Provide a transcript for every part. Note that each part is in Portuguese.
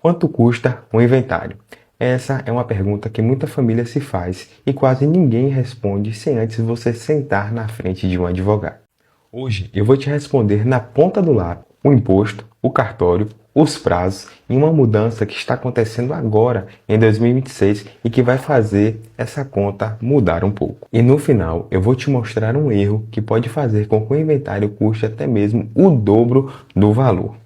Quanto custa um inventário? Essa é uma pergunta que muita família se faz e quase ninguém responde sem antes você sentar na frente de um advogado. Hoje eu vou te responder na ponta do lápis o imposto, o cartório, os prazos e uma mudança que está acontecendo agora em 2026 e que vai fazer essa conta mudar um pouco. E no final eu vou te mostrar um erro que pode fazer com que o inventário custe até mesmo o dobro do valor.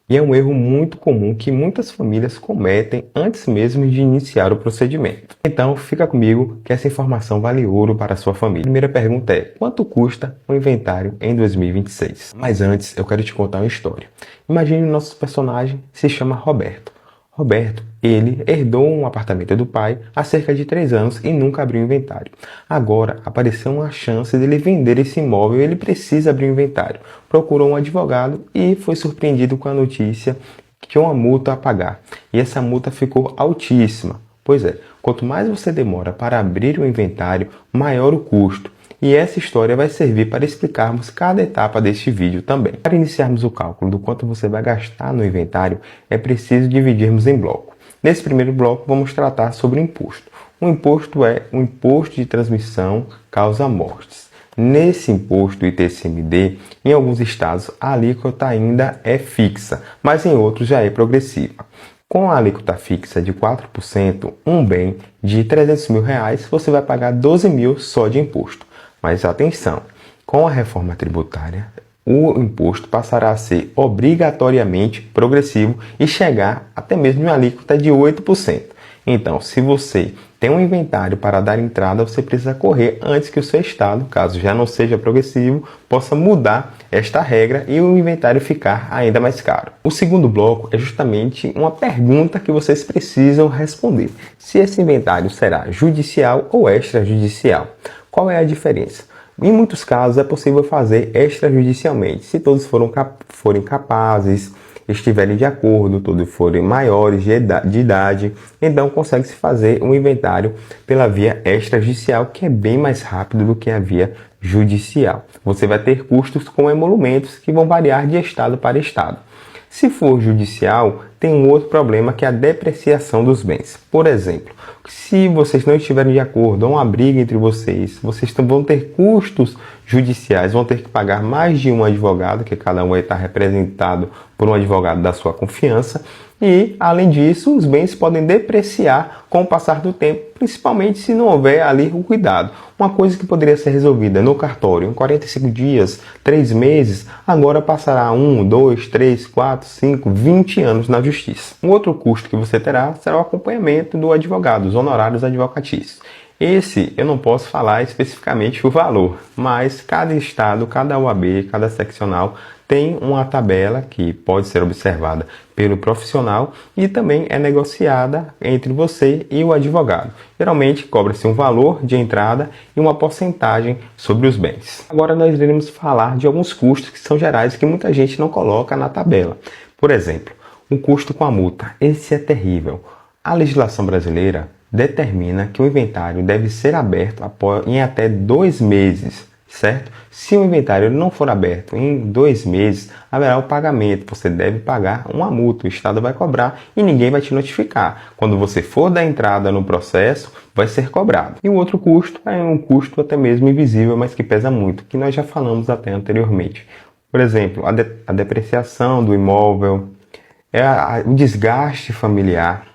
E é um erro muito comum que muitas famílias cometem antes mesmo de iniciar o procedimento. Então fica comigo que essa informação vale ouro para a sua família. A primeira pergunta é: quanto custa um inventário em 2026? Mas antes eu quero te contar uma história. Imagine o nosso personagem se chama Roberto. Roberto, ele herdou um apartamento do pai há cerca de 3 anos e nunca abriu inventário. Agora apareceu uma chance dele vender esse imóvel e ele precisa abrir um inventário. Procurou um advogado e foi surpreendido com a notícia que tinha uma multa a pagar. E essa multa ficou altíssima. Pois é, quanto mais você demora para abrir o inventário, maior o custo. E essa história vai servir para explicarmos cada etapa deste vídeo também. Para iniciarmos o cálculo do quanto você vai gastar no inventário, é preciso dividirmos em bloco. Nesse primeiro bloco, vamos tratar sobre o imposto. O imposto é o imposto de transmissão causa-mortes. Nesse imposto ITCMD, em alguns estados, a alíquota ainda é fixa, mas em outros já é progressiva. Com a alíquota fixa de 4%, um bem de R$300 mil, você vai pagar 12 mil só de imposto. Mas atenção, com a reforma tributária, o imposto passará a ser obrigatoriamente progressivo e chegar até mesmo em uma alíquota de 8%. Então, se você tem um inventário para dar entrada, você precisa correr antes que o seu estado, caso já não seja progressivo, possa mudar esta regra e o inventário ficar ainda mais caro. O segundo bloco é justamente uma pergunta que vocês precisam responder: se esse inventário será judicial ou extrajudicial. Qual é a diferença? Em muitos casos é possível fazer extrajudicialmente, se todos forem capazes, estiverem de acordo, todos forem maiores de idade, então consegue-se fazer um inventário pela via extrajudicial, que é bem mais rápido do que a via judicial. Você vai ter custos com emolumentos que vão variar de estado para estado. Se for judicial, tem um outro problema, que é a depreciação dos bens. Por exemplo, se vocês não estiverem de acordo, há uma briga entre vocês vão ter custos judiciais, vão ter que pagar mais de um advogado, que cada um vai estar representado por um advogado da sua confiança. E, além disso, os bens podem depreciar com o passar do tempo, principalmente se não houver ali o cuidado. Uma coisa que poderia ser resolvida no cartório em 45 dias, 3 meses, agora passará 1, 2, 3, 4, 5, 20 anos na justiça. Um outro custo que você terá será o acompanhamento do advogado, os honorários advocatícios. Esse eu não posso falar especificamente o valor, mas cada estado, cada OAB, cada seccional tem uma tabela que pode ser observada pelo profissional e também é negociada entre você e o advogado. Geralmente cobra-se um valor de entrada e uma porcentagem sobre os bens. Agora nós iremos falar de alguns custos que são gerais que muita gente não coloca na tabela. Por exemplo, o custo com a multa. Esse é terrível. A legislação brasileira determina que o inventário deve ser aberto em até 2 meses, certo? Se o inventário não for aberto em 2 meses, haverá o pagamento. Você deve pagar uma multa, o Estado vai cobrar e ninguém vai te notificar. Quando você for dar entrada no processo, vai ser cobrado. E o outro custo é um custo até mesmo invisível, mas que pesa muito, que nós já falamos até anteriormente. Por exemplo, a depreciação do imóvel, o desgaste familiar,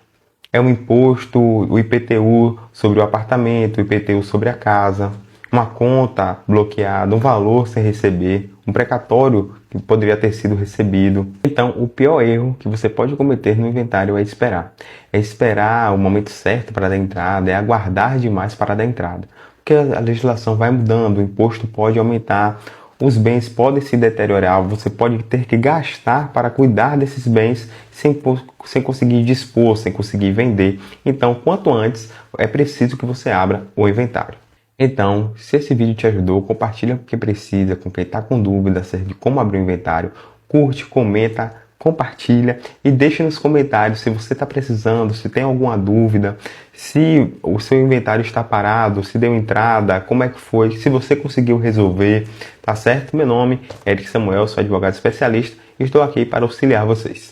é o imposto, o IPTU sobre o apartamento, o IPTU sobre a casa, uma conta bloqueada, um valor sem receber, um precatório que poderia ter sido recebido. Então, o pior erro que você pode cometer no inventário é esperar. É esperar o momento certo para dar entrada, é aguardar demais para dar entrada. Porque a legislação vai mudando, o imposto pode aumentar, os bens podem se deteriorar, você pode ter que gastar para cuidar desses bens sem conseguir dispor, sem conseguir vender. Então, quanto antes, é preciso que você abra o inventário. Então, se esse vídeo te ajudou, compartilha com quem precisa, com quem está com dúvida acerca de como abrir o inventário. Curte, comenta, compartilha e deixe nos comentários se você está precisando, se tem alguma dúvida, se o seu inventário está parado, se deu entrada, como é que foi, se você conseguiu resolver, tá certo? Meu nome é Eric Samuel, sou advogado especialista e estou aqui para auxiliar vocês.